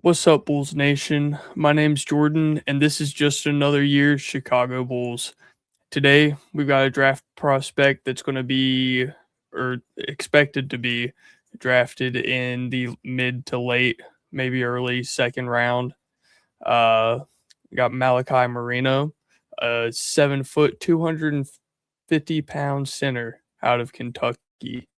What's up, Bulls Nation? My name's Jordan, and this is just another year's Chicago Bulls. Today, we've got a draft prospect that's going to be, or expected to be, drafted in the mid to late, maybe early second round. We got Malachi Moreno, a 7 foot, 250-pound center out of Kentucky.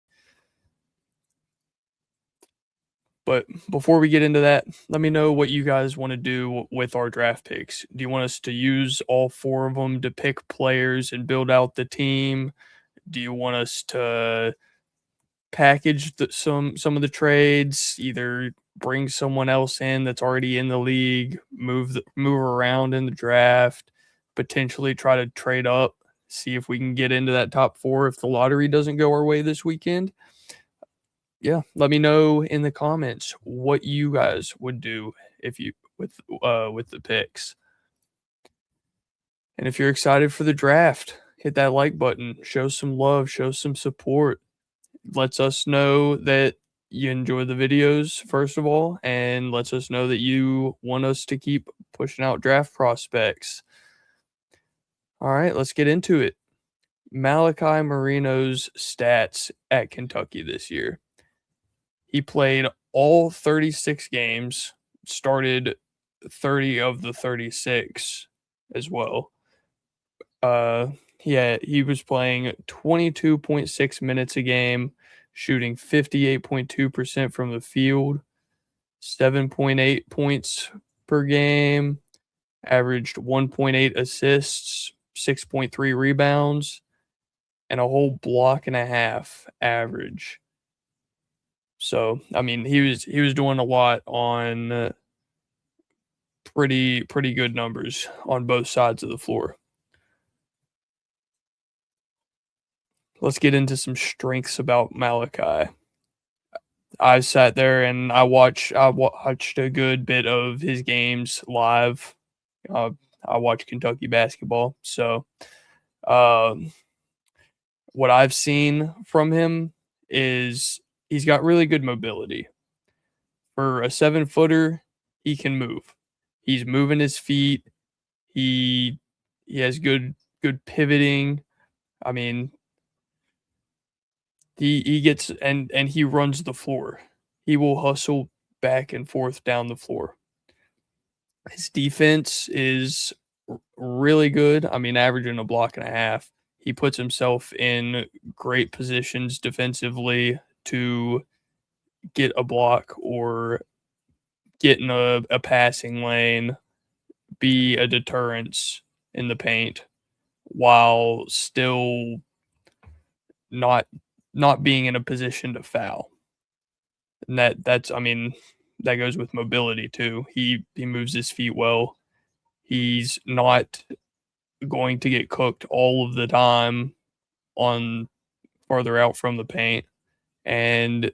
But before we get into that, let me know what you guys want to do with our draft picks. Do you want us to use all four of them to pick players and build out the team? Do you want us to package some of the trades, either bring someone else in that's already in the league, move around in the draft, potentially try to trade up, see if we can get into that top four if the lottery doesn't go our way this weekend? Yeah, let me know in the comments what you guys would do if you with the picks. And if you're excited for the draft, hit that like button, show some love, show some support. Lets us know that you enjoy the videos first of all, and lets us know that you want us to keep pushing out draft prospects. All right, let's get into it. Malachi Moreno's stats at Kentucky this year. He played all 36 games, started 30 of the 36 as well. He was playing 22.6 minutes a game, shooting 58.2% from the field, 7.8 points per game, averaged 1.8 assists, 6.3 rebounds, and a whole block and a half average. So, I mean, he was doing a lot on pretty good numbers on both sides of the floor. Let's get into some strengths about Malachi. I sat there and I watched a good bit of his games live. I watch Kentucky basketball, so what I've seen from him is he's got really good mobility. For a 7-footer, he can move. He's moving his feet. He has good pivoting. I mean, he gets and he runs the floor. He will hustle back and forth down the floor. His defense is really good. I mean, averaging a block and a half. He puts himself in great positions defensively to get a block or get in a passing lane, be a deterrence in the paint while still not being in a position to foul. And that's I mean, that goes with mobility too. He moves his feet well. He's not going to get cooked all of the time on farther out from the paint, and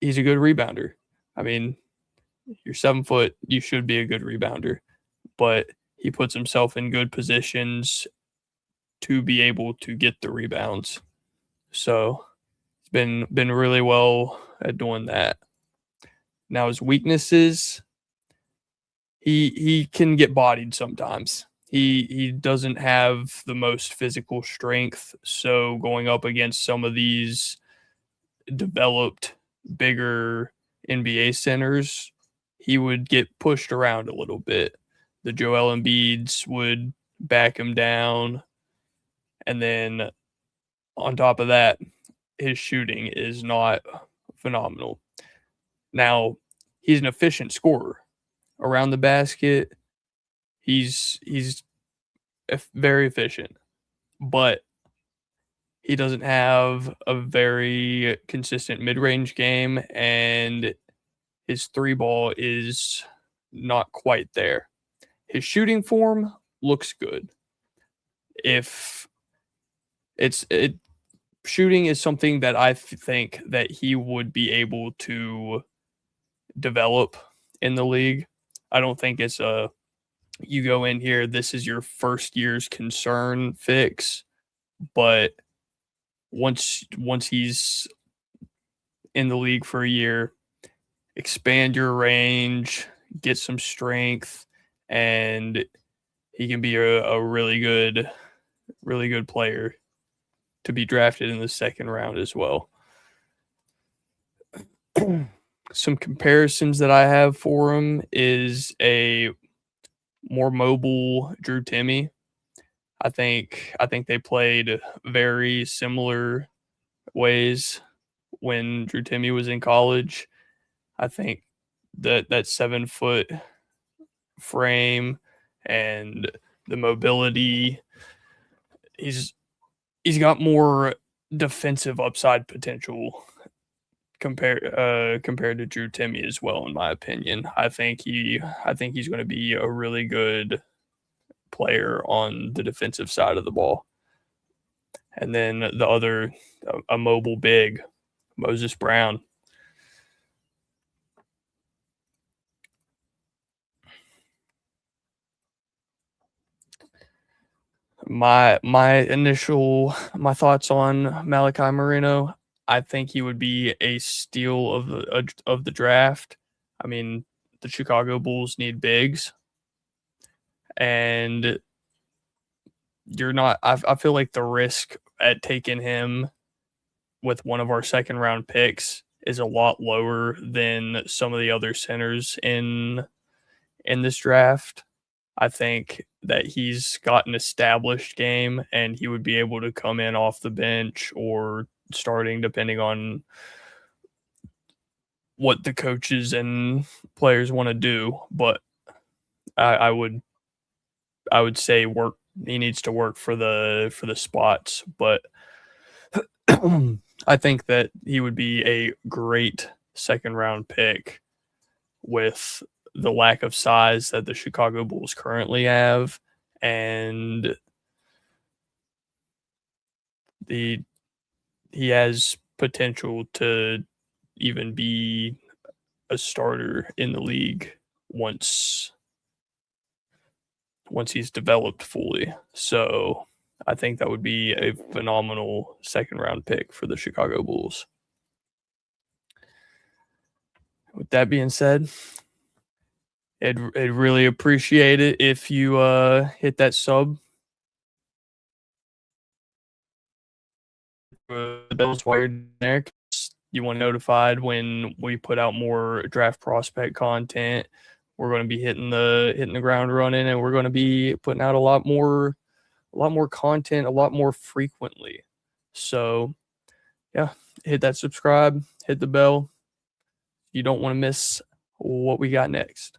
he's a good rebounder. I mean, you're 7 foot, you should be a good rebounder, but he puts himself in good positions to be able to get the rebounds. So it's been really well at doing that. Now his weaknesses, he can get bodied sometimes. He doesn't have the most physical strength, so going up against some of these developed bigger NBA centers, he would get pushed around a little bit. The Joel Embiids would back him down, and then on top of that, his shooting is not phenomenal. Now, he's an efficient scorer. Around the basket, he's very efficient, but he doesn't have a very consistent mid-range game, and his three ball is not quite there. His shooting form looks good. If shooting is something that I think that he would be able to develop in the league. I don't think it's a you go in here, this is your first year's concern fix, but once he's in the league for a year expand your range, get some strength, and he can be a really good player to be drafted in the second round as well. Some comparisons that I have for him is a more mobile Drew Timme. I think they played very similar ways when Drew Timme was in college. I think that 7-foot frame and the mobility, he's got more defensive upside potential compared to Drew Timme as well, in my opinion. I think he's going to be a really good player on the defensive side of the ball. And then the other, a mobile big, Moses Brown. My thoughts on Malachi Moreno. I think he would be a steal of the draft. I mean, the Chicago Bulls need bigs, and you're not. I feel like the risk at taking him with one of our second round picks is a lot lower than some of the other centers in this draft. I think that he's got an established game and he would be able to come in off the bench or starting, depending on what the coaches and players want to do. But I would say he needs to work for the spots. But I think that he would be a great second round pick with the lack of size that the Chicago Bulls currently have, and he has potential to even be a starter in the league once he's developed fully. So I think that would be a phenomenal second round pick for the Chicago Bulls. With that being said, I'd really appreciate it if you hit that sub the bells while you're there. You want notified when we put out more draft prospect content. We're going to be hitting the ground running, and we're going to be putting out a lot more content a lot more frequently. So yeah, hit that subscribe, hit the bell. You don't want to miss what we got next.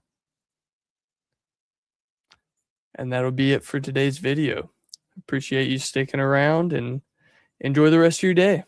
And that'll be it for today's video. Appreciate you sticking around and enjoy the rest of your day.